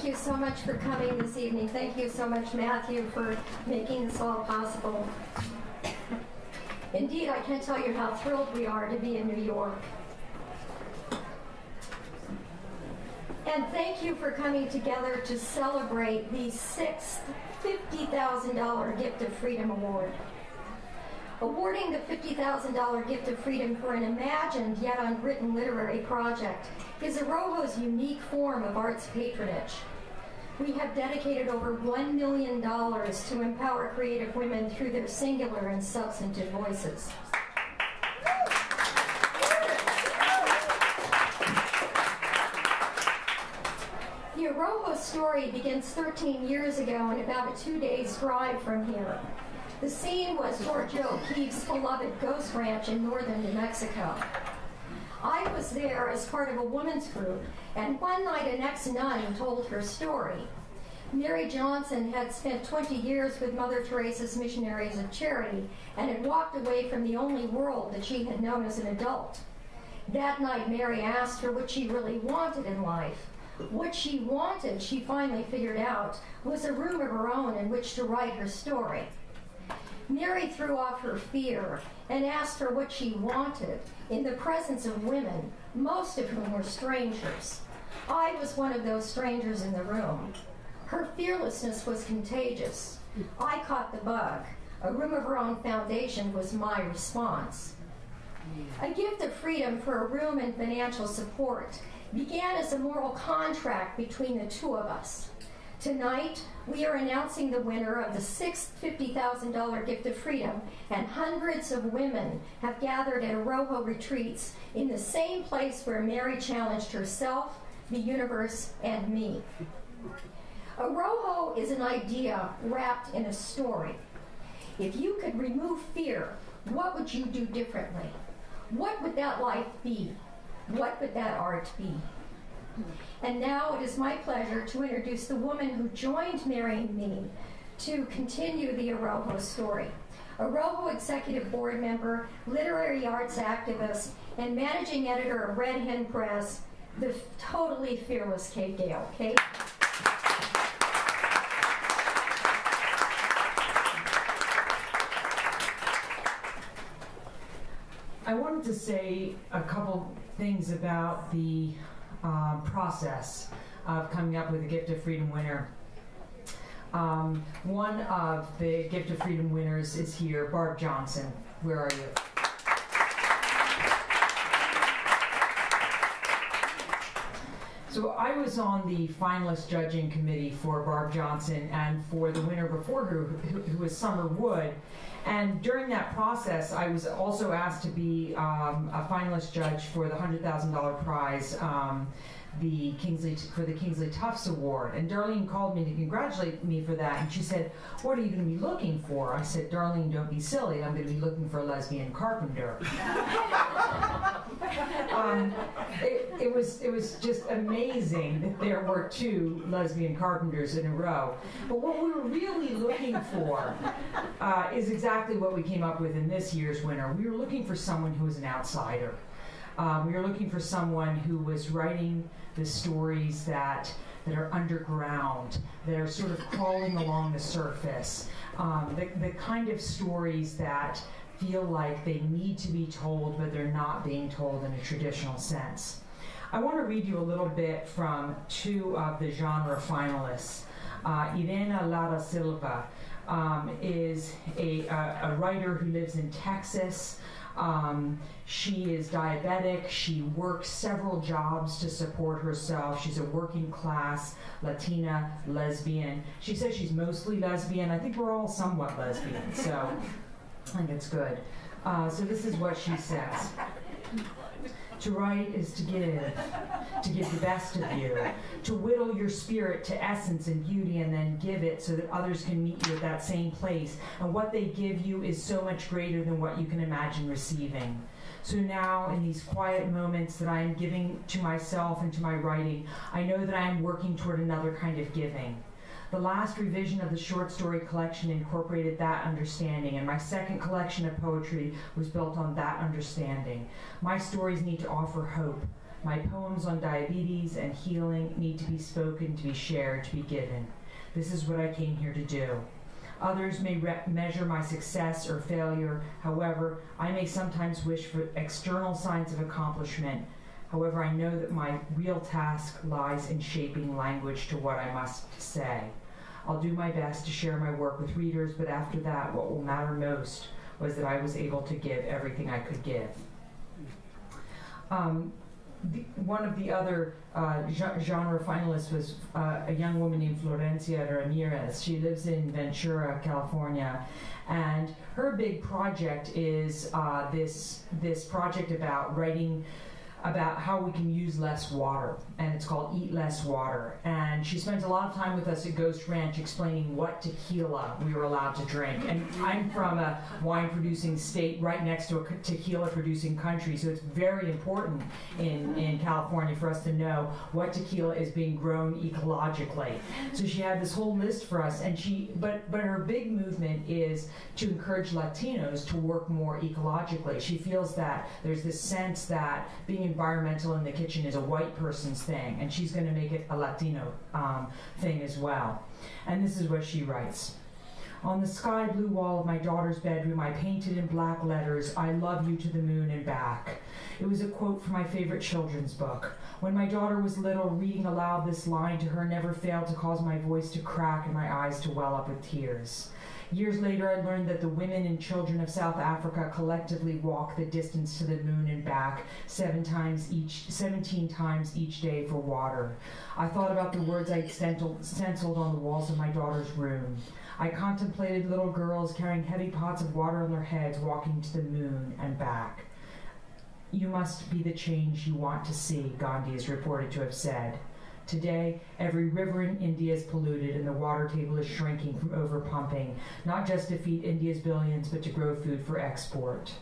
thank you so much for coming this evening. Thank you so much, Matthew, for making this all possible. Indeed, I can't tell you how thrilled we are to be in New York. And thank you for coming together to celebrate the 6th $50,000 Gift of Freedom Award. Awarding the $50,000 Gift of Freedom for an imagined yet unwritten literary project is AROHO's unique form of arts patronage. We have dedicated over $1 million to empower creative women through their singular and substantive voices. The AROHO story begins 13 years ago and about a 2-day drive from here. The scene was George O'Keeffe's beloved Ghost Ranch in northern New Mexico. I was there as part of a women's group, and one night an ex-nun told her story. Mary Johnson had spent 20 years with Mother Teresa's Missionaries of Charity and had walked away from the only world that she had known as an adult. That night, Mary asked her what she really wanted in life. What she wanted, she finally figured out, was a room of her own in which to write her story. Mary threw off her fear and asked her what she wanted in the presence of women, most of whom were strangers. I was one of those strangers in the room. Her fearlessness was contagious. I caught the bug. A room of her own foundation was my response. A gift of freedom for a room and financial support began as a moral contract between the two of us. Tonight, we are announcing the winner of the 6th $50,000 Gift of Freedom, and hundreds of women have gathered at AROHO retreats in the same place where Mary challenged herself, the universe, and me. AROHO is an idea wrapped in a story. If you could remove fear, what would you do differently? What would that life be? What would that art be? And now it is my pleasure to introduce the woman who joined Mary and me to continue the AROHO story. AROHO Executive Board Member, literary arts activist, and managing editor of Red Hen Press, the totally fearless Kate Gale. Kate? I wanted to say a couple things about the process of coming up with a Gift of Freedom winner. One of the Gift of Freedom winners is here, Barb Johnson. Where are you? So I was on the finalist judging committee for Barb Johnson and for the winner before her, who was Summer Wood. And during that process, I was also asked to be a finalist judge for the $100,000 prize, for the Kingsley Tufts Award. And Darlene called me to congratulate me for that, and she said, "What are you going to be looking for?" I said, "Darlene, don't be silly. I'm going to be looking for a lesbian carpenter." It was just amazing that there were 2 lesbian carpenters in a row. But what we were really looking for is exactly what we came up with in this year's winner. We were looking for someone who was an outsider. We were looking for someone who was writing the stories that are underground, that are sort of crawling along the surface, the kind of stories that feel like they need to be told, but they're not being told in a traditional sense. I want to read you a little bit from 2 of the genre finalists. Irena Lara Silva is a writer who lives in Texas. She is diabetic. She works several jobs to support herself. She's a working class Latina lesbian. She says she's mostly lesbian. I think we're all somewhat lesbian, so I think it's good. So this is what she says. To write is to give the best of you, to whittle your spirit to essence and beauty and then give it so that others can meet you at that same place. And what they give you is so much greater than what you can imagine receiving. So now, in these quiet moments that I am giving to myself and to my writing, I know that I am working toward another kind of giving. The last revision of the short story collection incorporated that understanding, and my second collection of poetry was built on that understanding. My stories need to offer hope, My poems on diabetes and healing need to be spoken, to be shared, to be given. This is what I came here to do. Others may measure my success or failure. However, I may sometimes wish for external signs of accomplishment. However, I know that my real task lies in shaping language to what I must say. I'll do my best to share my work with readers, but after that, what will matter most was that I was able to give everything I could give. One of the other genre finalists was a young woman named Florencia Ramirez. She lives in Ventura, California, and her big project is this project about writing about how we can use less water, and it's called Eat Less Water. And she spends a lot of time with us at Ghost Ranch explaining what tequila we were allowed to drink. And I'm from a wine-producing state right next to a tequila-producing country, so it's very important in California for us to know what tequila is being grown ecologically. So she had this whole list for us, and but her big movement is to encourage Latinos to work more ecologically. She feels that there's this sense that being environmental in the kitchen is a white person's thing, and she's going to make it a Latino thing as well. And this is what she writes. On the sky blue wall of my daughter's bedroom, I painted in black letters, "I love you to the moon and back." It was a quote from my favorite children's book. When my daughter was little, reading aloud this line to her never failed to cause my voice to crack and my eyes to well up with tears. Years later, I learned that the women and children of South Africa collectively walk the distance to the moon and back 17 times each day for water. I thought about the words I'd stenciled on the walls of my daughter's room. I contemplated little girls carrying heavy pots of water on their heads walking to the moon and back. You must be the change you want to see, Gandhi is reported to have said. Today, every river in India is polluted and the water table is shrinking from overpumping, not just to feed India's billions, but to grow food for export.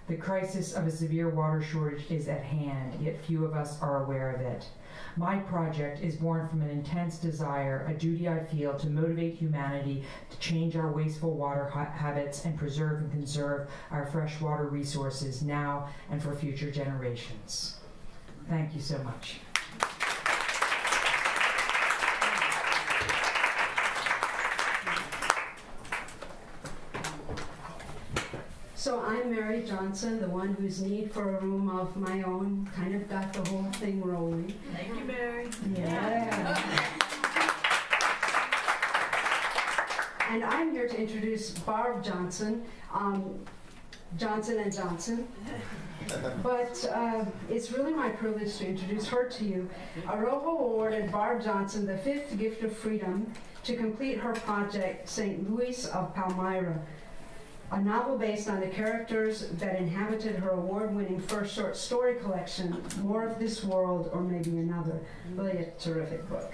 The crisis of a severe water shortage is at hand, yet few of us are aware of it. My project is born from an intense desire, a duty I feel to motivate humanity to change our wasteful water habits and preserve and conserve our freshwater resources now and for future generations. Thank you so much. So I'm Mary Johnson, the one whose need for a room of my own kind of got the whole thing rolling. Thank you, Mary. Yeah. And I'm here to introduce Barb Johnson, Johnson & Johnson. But it's really my privilege to introduce her to you. AROHO awarded Barb Johnson the 5th Gift of Freedom to complete her project, St. Louis of Palmyra, a novel based on the characters that inhabited her award-winning first short story collection, More of This World or Maybe Another. Really a terrific book.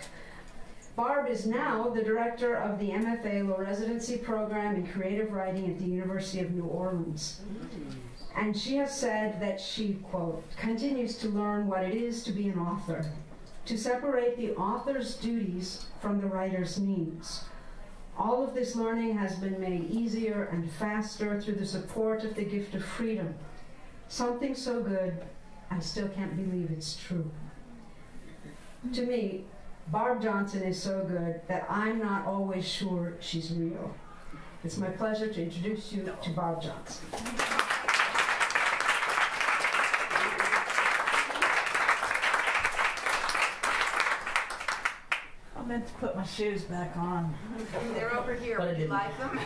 Barb is now the director of the MFA Low Residency Program in Creative Writing at the University of New Orleans. And she has said that she, quote, continues to learn what it is to be an author, to separate the author's duties from the writer's needs. All of this learning has been made easier and faster through the support of the Gift of Freedom. Something so good, I still can't believe it's true. To me, Barb Johnson is so good that I'm not always sure she's real. It's my pleasure to introduce you to Barb Johnson. I meant to put my shoes back on. They're over here. Would you like them?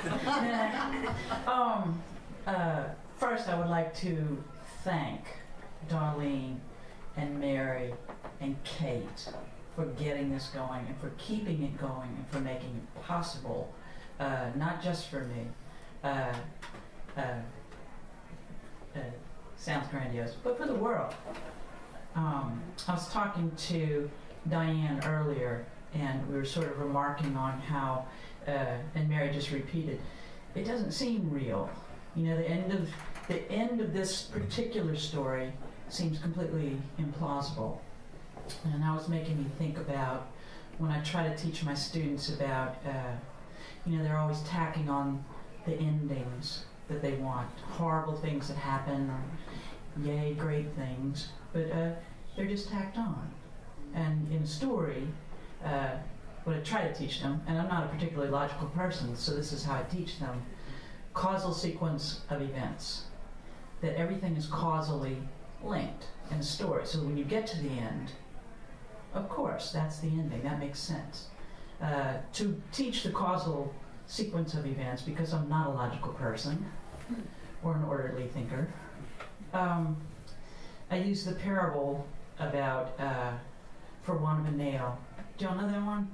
First, I would like to thank Darlene and Mary and Kate for getting this going and for keeping it going and for making it possible, not just for me. Sounds grandiose, but for the world. I was talking to Diane earlier, and we were sort of remarking on how, and Mary just repeated, it doesn't seem real. You know, the end of this particular story seems completely implausible. And that was making me think about when I try to teach my students about, you know, they're always tacking on the endings that they want, horrible things that happen, or yay, great things. But They're just tacked on. And in a story, what I try to teach them, and I'm not a particularly logical person, so this is how I teach them, causal sequence of events. That everything is causally linked in a story. So when you get to the end, of course, that's the ending. That makes sense. To teach the causal sequence of events, because I'm not a logical person or an orderly thinker, I use the parable about for want of a nail. Do y'all know that one?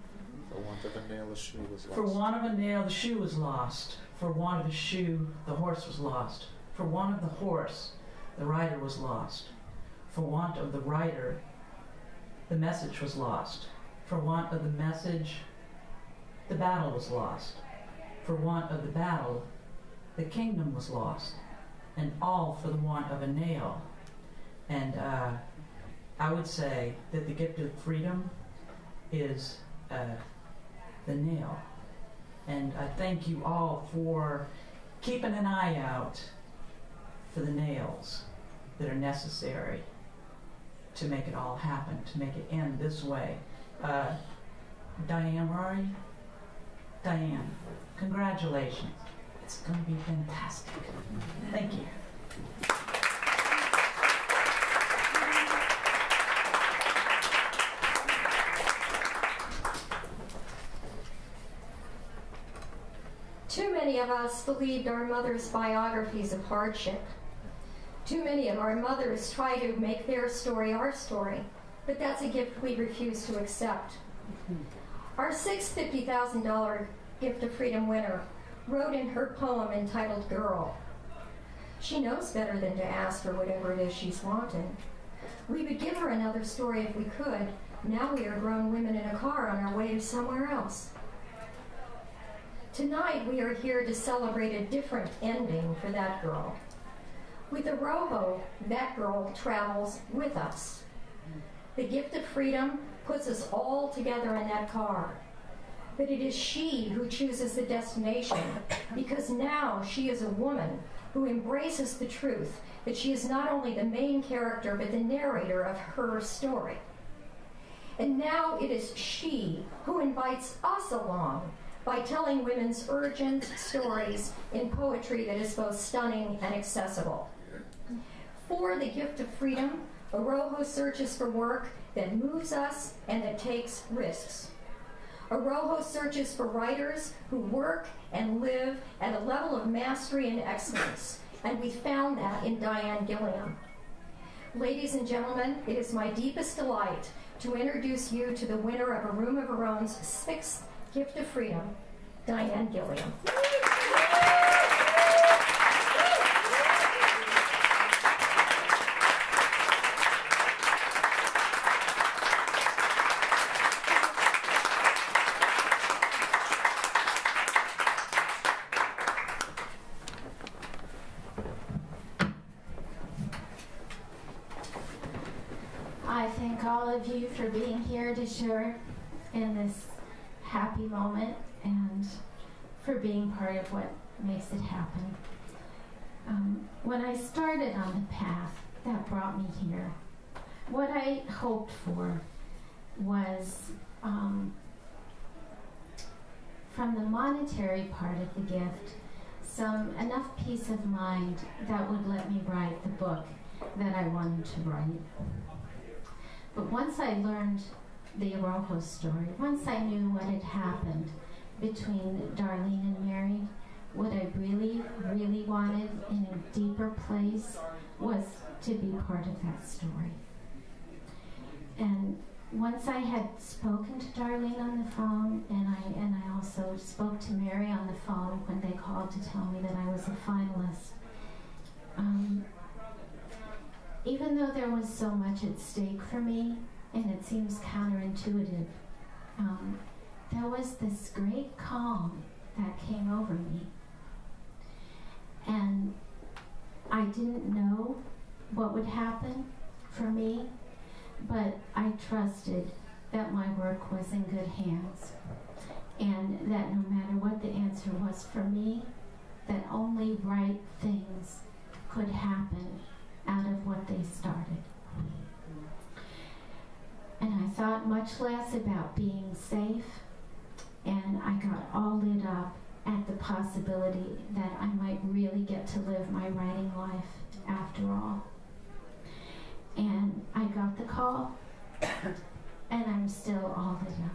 For want of a nail, the shoe was lost. For want of a nail, the shoe was lost. For want of a shoe, the horse was lost. For want of the horse, the rider was lost. For want of the rider, the message was lost. For want of the message, the battle was lost. For want of the battle, the kingdom was lost. And all for the want of a nail. And I would say that the gift of freedom is the nail. And I thank you all for keeping an eye out for the nails that are necessary to make it all happen, to make it end this way. Diane, where are you? Diane, congratulations. It's going to be fantastic. Thank you. Too many of us believed our mothers' biographies of hardship. Too many of our mothers try to make their story our story, but that's a gift we refuse to accept. Our sixth $50,000 Gift of Freedom winner wrote in her poem entitled Girl. She knows better than to ask for whatever it is she's wanting. We would give her another story if we could. Now we are grown women in a car on our way to somewhere else. Tonight we are here to celebrate a different ending for that girl. With AROHO, that girl travels with us. The Gift of Freedom puts us all together in that car. But it is she who chooses the destination, because now she is a woman who embraces the truth that she is not only the main character, but the narrator of her story. And now it is she who invites us along by telling women's urgent stories in poetry that is both stunning and accessible. For the Gift of Freedom, AROHO searches for work that moves us and that takes risks. AROHO searches for writers who work and live at a level of mastery and excellence, and we found that in Diane Gilliam. Ladies and gentlemen, it is my deepest delight to introduce you to the winner of A Room of Her Own's sixth Gift of Freedom, Diane Gilliam. I thank all of you for being here to share in this happy moment and for being part of what makes it happen. When I started on the path that brought me here, what I hoped for was from the monetary part of the gift, enough peace of mind that would let me write the book that I wanted to write. But once I learned the AROHO story, once I knew what had happened between Darlene and Mary, what I really, really wanted in a deeper place was to be part of that story. And once I had spoken to Darlene on the phone, and I also spoke to Mary on the phone when they called to tell me that I was a finalist, even though there was so much at stake for me, and it seems counterintuitive, there was this great calm that came over me. And I didn't know what would happen for me, but I trusted that my work was in good hands, and that no matter what the answer was for me, that only right things could happen out of what they started. thought much less about being safe, and I got all lit up at the possibility that I might really get to live my writing life after all. And I got the call, and I'm still all lit up.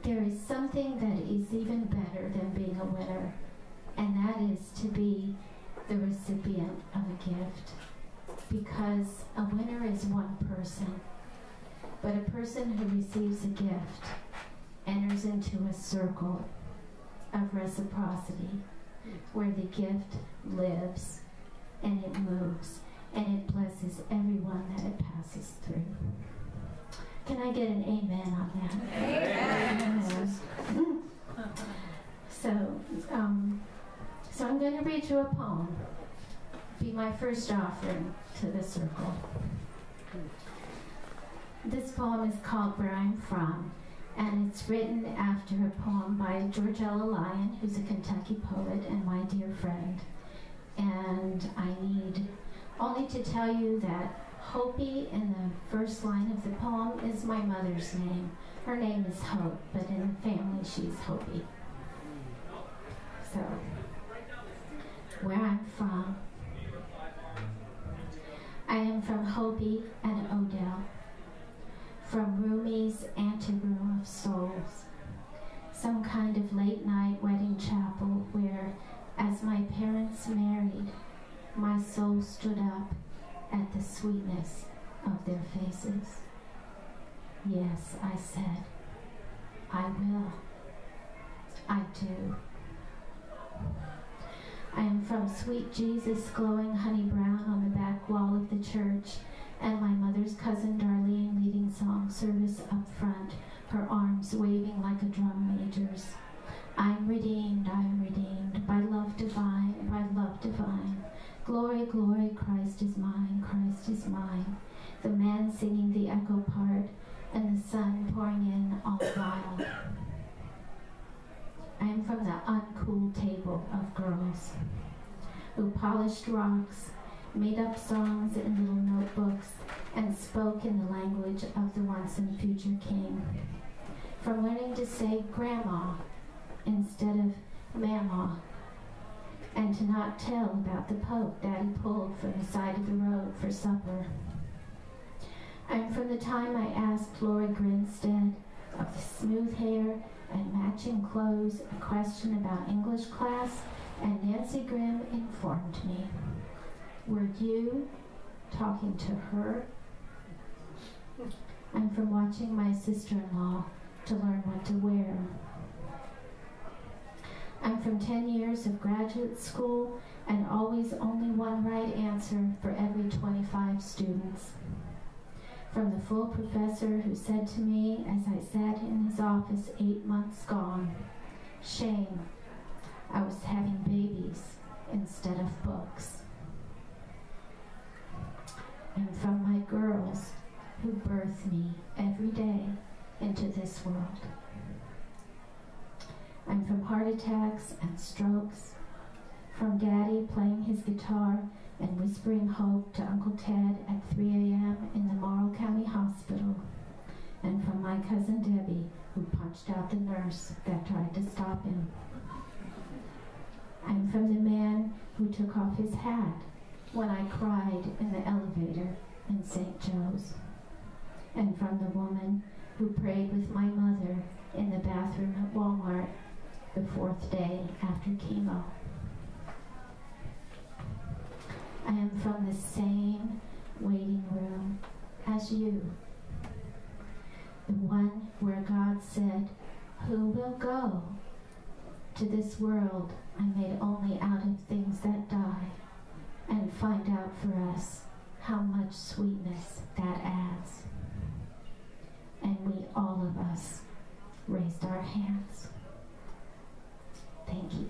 There is something that is even better than being a winner, and that is to be the recipient of a gift. Because a winner is one person, but a person who receives a gift enters into a circle of reciprocity where the gift lives and it moves and it blesses everyone that it passes through. Can I get an amen on that? Amen. So I'm going to read you a poem. Be my first offering to the circle. This poem is called Where I'm From, and it's written after a poem by Georgella Lyon, who's a Kentucky poet and my dear friend. And I need only to tell you that Hopi in the first line of the poem is my mother's name. Her name is Hope, but in the family she's Hopi. So, where I'm from. I am from Hopi and Odell, from Rumi's anteroom of souls, some kind of late-night wedding chapel where, as my parents married, my soul stood up at the sweetness of their faces. Yes, I said, I will. I do. I am from sweet Jesus glowing honey brown on the back wall of the church, and my mother's cousin Darlene leading song service up front, her arms waving like a drum major's. I'm redeemed, by love divine, by love divine. Glory, glory, Christ is mine, Christ is mine. The man singing the echo part, and the sun pouring in all the while. I am from the uncool table of girls who polished rocks, made up songs in little notebooks, and spoke in the language of the once and future king. From learning to say grandma instead of mama, and to not tell about the poke Daddy pulled from the side of the road for supper. I'm from the time I asked Lori Grinstead of the smooth hair and matching clothes a question about English class, and Nancy Grimm informed me. Were you talking to her? I'm from watching my sister-in-law to learn what to wear. I'm from 10 years of graduate school and always only one right answer for every 25 students. From the full professor who said to me as I sat in his office 8 months gone, shame, I was having babies instead of books. And from my girls who birth me every day into this world. I'm from heart attacks and strokes, from Daddy playing his guitar and whispering hope to Uncle Ted at 3 a.m. in the Morrow County Hospital, and from my cousin Debbie, who punched out the nurse that tried to stop him. I'm from the man who took off his hat when I cried in the elevator in St. Joe's, and from the woman who prayed with my mother in the bathroom at Walmart the 4th day after chemo. I am from the same waiting room as you, the one where God said, who will go? To this world I made only out of things that die, and find out for us how much sweetness that adds. And we, all of us, raised our hands. Thank you.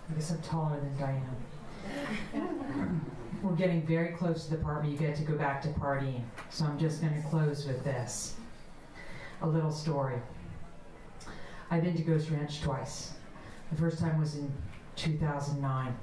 I guess I'm taller than Diane. We're getting very close to the part where you get to go back to partying. So I'm just going to close with this. A little story. I've been to Ghost Ranch twice. The first time was in 2009.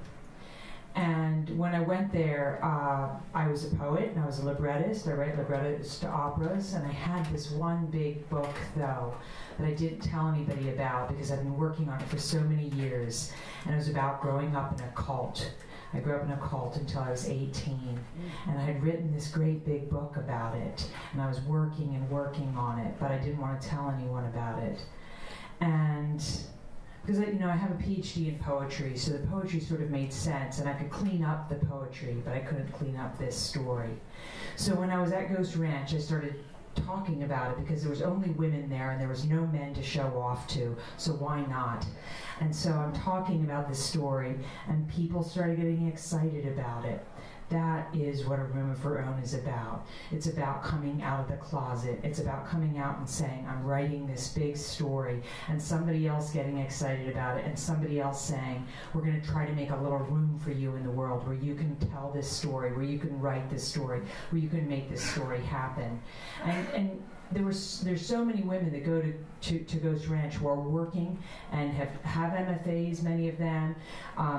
And when I went there, I was a poet and I was a librettist. I write librettos to operas, and I had this one big book, though, that I didn't tell anybody about because I've been working on it for so many years. And it was about growing up in a cult. I grew up in a cult until I was 18, and I had written this great big book about it, and I was working and working on it, but I didn't want to tell anyone about it. And because I have a PhD in poetry, so the poetry sort of made sense, and I could clean up the poetry, but I couldn't clean up this story. So when I was at Ghost Ranch, I started talking about it because there was only women there and there was no men to show off to, so why not? And so I'm talking about this story, and people started getting excited about it. That is what A Room of Her Own is about. It's about coming out of the closet. It's about coming out and saying, I'm writing this big story, and somebody else getting excited about it, and somebody else saying, we're going to try to make a little room for you in the world where you can tell this story, where you can write this story, where you can make this story happen. And there's so many women that go to Ghost Ranch who are working and have MFAs, many of them.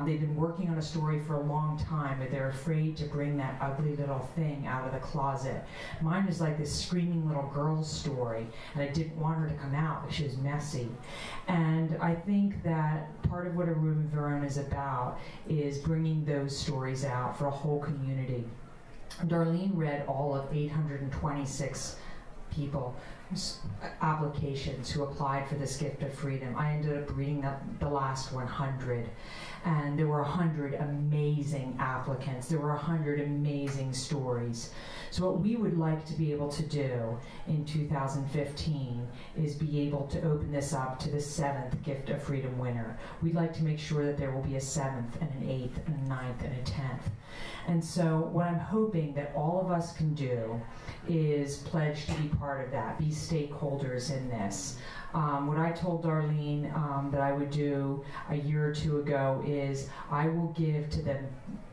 They've been working on a story for a long time, but they're afraid to bring that ugly little thing out of the closet. Mine was like this screaming little girl story, and I didn't want her to come out because she was messy. And I think that part of what A Room of Her Own is about is bringing those stories out for a whole community. Darlene read all of 826 people, applications who applied for this Gift of Freedom. I ended up reading the last 100, and there were 100 amazing applicants. There were 100 amazing stories. So what we would like to be able to do in 2015 is be able to open this up to the 7th Gift of Freedom winner. We'd like to make sure that there will be a 7th and an 8th and a 9th and a 10th. And so what I'm hoping that all of us can do is pledge to be part of that, be stakeholders in this. What I told Darlene that I would do a year or two ago is I will give to the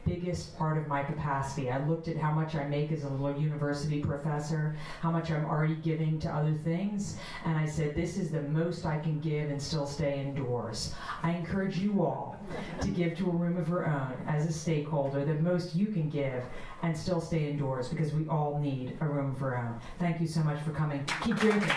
biggest part of my capacity. I looked at how much I make as a little university professor, how much I'm already giving to other things, and I said, this is the most I can give and still stay indoors. I encourage you all to give to A Room of Her Own as a stakeholder, the most you can give and still stay indoors, because we all need a room of our own. Thank you so much for coming. Keep drinking.